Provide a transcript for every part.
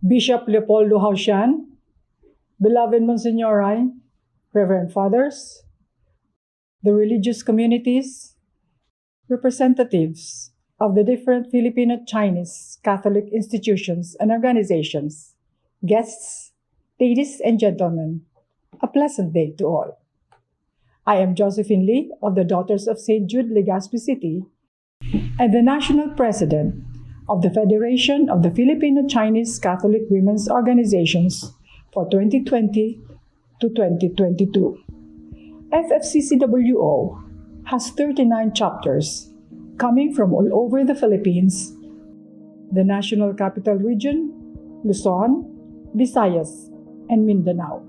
Bishop Leopoldo Hausian, beloved Monsignori, Reverend Fathers, the religious communities, representatives of the different Filipino-Chinese Catholic institutions and organizations, guests, ladies and gentlemen, a pleasant day to all. I am Josephine Lee of the Daughters of St. Jude, Legazpi City, and the National President of the Federation of the Filipino-Chinese Catholic Women's Organizations for 2020 to 2022. FFCCWO has 39 chapters coming from all over the Philippines, the National Capital Region, Luzon, Visayas, and Mindanao.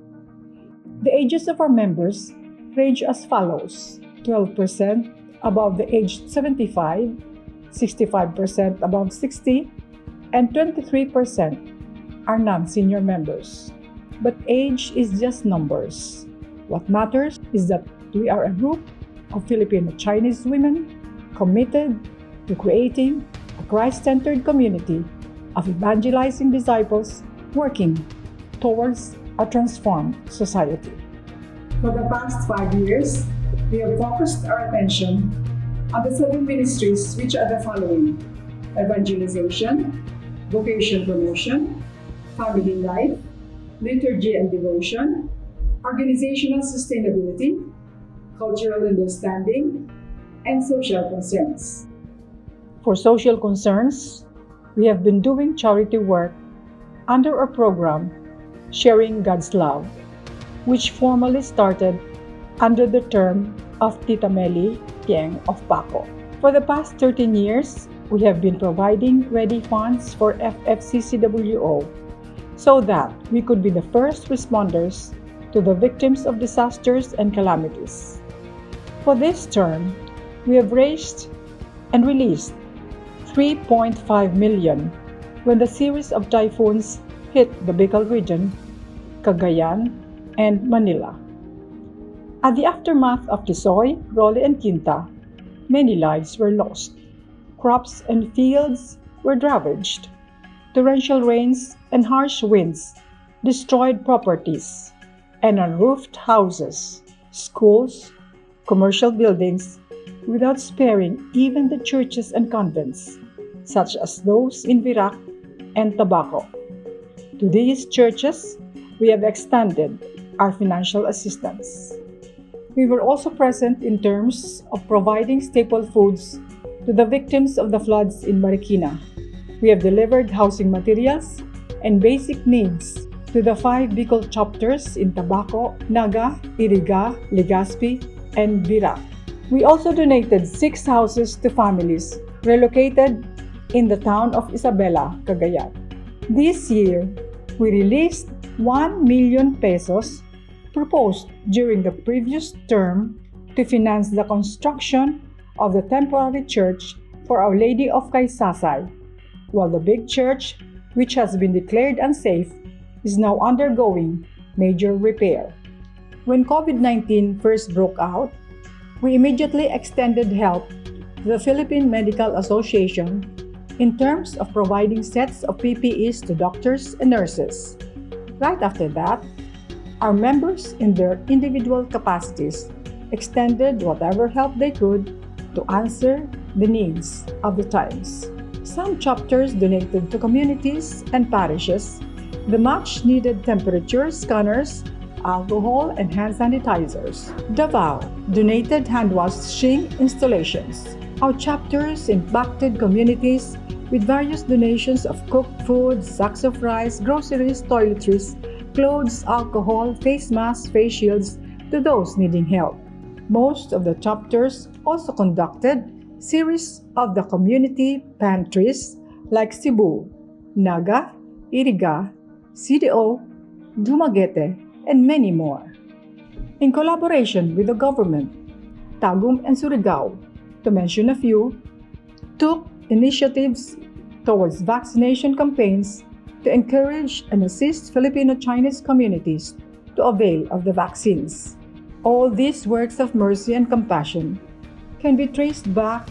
The ages of our members range as follows: 12% above the age 75, 65% above 60, and 23% are non-senior members. But age is just numbers. What matters is that we are a group of Filipino-Chinese women committed to creating a Christ-centered community of evangelizing disciples working towards a transformed society. For the past 5 years, we have focused our attention on the 7 ministries, which are the following: evangelization, vocation promotion, family life, liturgy and devotion, organizational sustainability, cultural understanding, and social concerns. For social concerns, we have been doing charity work under our program, Sharing God's Love, which formally started under the term of Tita Meli Tieng of Paco. For the past 13 years, we have been providing ready funds for FFCCWO so that we could be the first responders to the victims of disasters and calamities. For this term, we have raised and released 3.5 million when the series of typhoons hit the Bicol region, Cagayan, and Manila. At the aftermath of Tisoy, Role, and Quinta, many lives were lost. Crops and fields were ravaged. Torrential rains and harsh winds destroyed properties and unroofed houses, schools, commercial buildings, without sparing even the churches and convents, such as those in Virac and Tabaco. To these churches, we have extended our financial assistance. We were also present in terms of providing staple foods to the victims of the floods in Marikina. We have delivered housing materials and basic needs to the 5 Bicol chapters in Tabaco, Naga, Iriga, Legazpi, and Virac. We also donated 6 houses to families relocated in the town of Isabela, Cagayan. This year, we released 1 million pesos proposed during the previous term to finance the construction of the temporary church for Our Lady of Kaysasay, while the big church, which has been declared unsafe, is now undergoing major repair. When COVID-19 first broke out, we immediately extended help to the Philippine Medical Association in terms of providing sets of PPEs to doctors and nurses. Right after that, our members in their individual capacities extended whatever help they could to answer the needs of the times. Some chapters donated to communities and parishes the much-needed temperature scanners, alcohol, and hand sanitizers. Davao donated hand washing installations. Our chapters impacted communities with various donations of cooked food, sacks of rice, groceries, toiletries, clothes, alcohol, face masks, face shields to those needing help. Most of the chapters also conducted series of the community pantries like Cebu, Naga, Iriga, CDO, Dumaguete, and many more. In collaboration with the government, Tagum and Surigao, to mention a few, took initiatives towards vaccination campaigns to encourage and assist Filipino-Chinese communities to avail of the vaccines. All these works of mercy and compassion can be traced back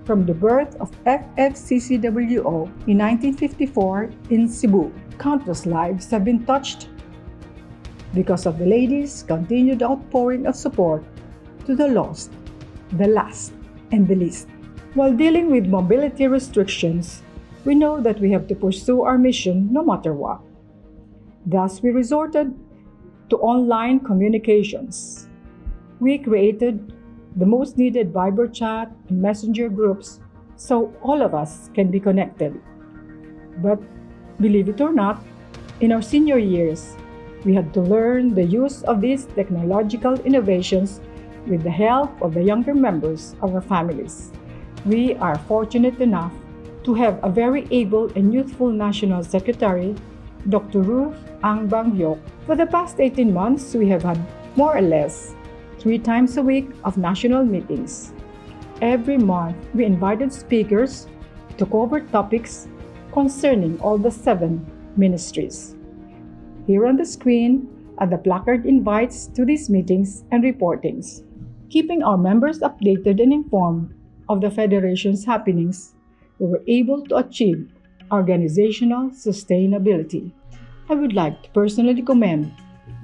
from the birth of FFCCWO in 1954 in Cebu. Countless lives have been touched because of the ladies' continued outpouring of support to the lost, the last, and the least. While dealing with mobility restrictions, we know that we have to pursue our mission no matter what. Thus, we resorted to online communications. We created the most needed Viber chat and messenger groups so all of us can be connected. But believe it or not, in our senior years, we had to learn the use of these technological innovations with the help of the younger members of our families. We are fortunate enough to have a very able and youthful National Secretary, Dr. Ruth Ang Bang-yok. For the past 18 months, we have had more or less 3 times a week of national meetings. Every month, we invited speakers to cover topics concerning all the 7 ministries. Here on the screen are the placard invites to these meetings and reportings. Keeping our members updated and informed of the Federation's happenings, we were able to achieve organizational sustainability. I would like to personally commend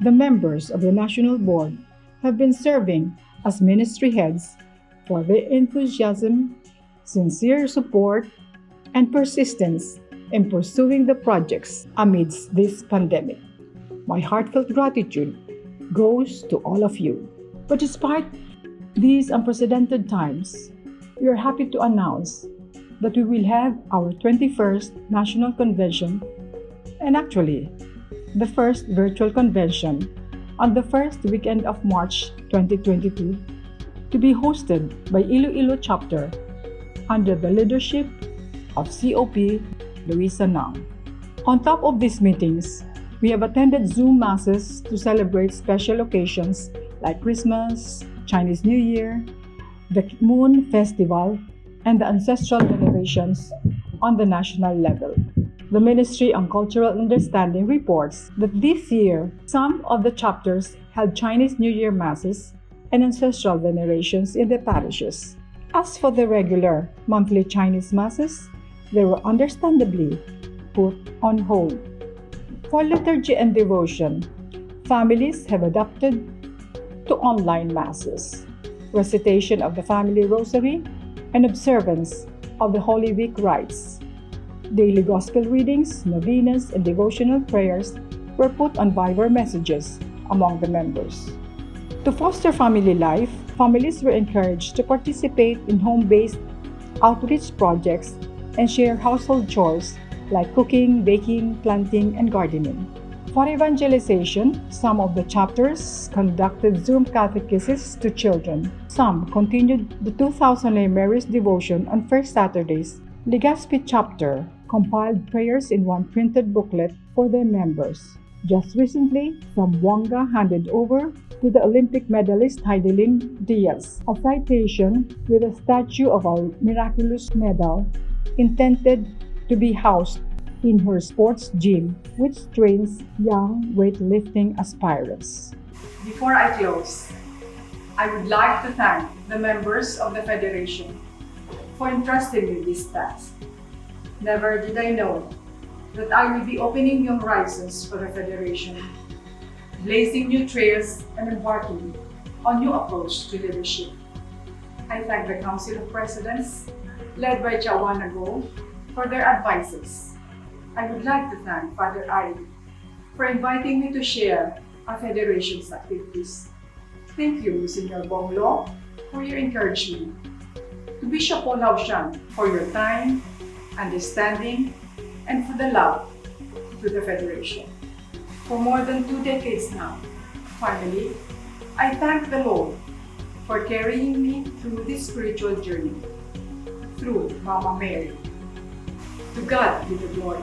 the members of the National Board who have been serving as ministry heads for their enthusiasm, sincere support, and persistence in pursuing the projects amidst this pandemic. My heartfelt gratitude goes to all of you. But despite these unprecedented times, we are happy to announce that we will have our 21st National Convention and actually the first virtual convention on the first weekend of March 2022 to be hosted by Iloilo Chapter under the leadership of COP Luisa Nang. On top of these meetings, we have attended Zoom masses to celebrate special occasions like Christmas, Chinese New Year, the Moon Festival, and the ancestral venerations on the national level. The Ministry on Cultural Understanding reports that this year, some of the chapters held Chinese New Year masses and ancestral venerations in their parishes. As for the regular monthly Chinese masses, they were understandably put on hold. For liturgy and devotion, families have adapted to online masses, recitation of the family rosary, and observance of the Holy Week rites. Daily gospel readings, novenas, and devotional prayers were put on Viber messages among the members. To foster family life, families were encouraged to participate in home-based outreach projects and share household chores like cooking, baking, planting, and gardening. For evangelization, some of the chapters conducted Zoom catechesis to children. Some continued the 2000 Mary's devotion on first Saturdays. Legazpi chapter compiled prayers in one printed booklet for their members. Just recently, Zamboanga handed over to the Olympic medalist Heidelin Diaz a citation with a statue of a miraculous medal intended to be housed in her sports gym, which trains young weightlifting aspirants. Before I close, I would like to thank the members of the Federation for entrusting me this task. Never did I know that I will be opening new horizons for the Federation, blazing new trails and embarking on new approach to leadership. I thank the Council of Presidents, led by Chawana Go, for their advices. I would like to thank Father Ari for inviting me to share our Federation's activities. Thank you, Monsignor Bonglo, for your encouragement. To Bishop Paul Haushan for your time, understanding, and for the love to the Federation. For more than 2 decades now, finally, I thank the Lord for carrying me through this spiritual journey, through Mama Mary. To God be the glory.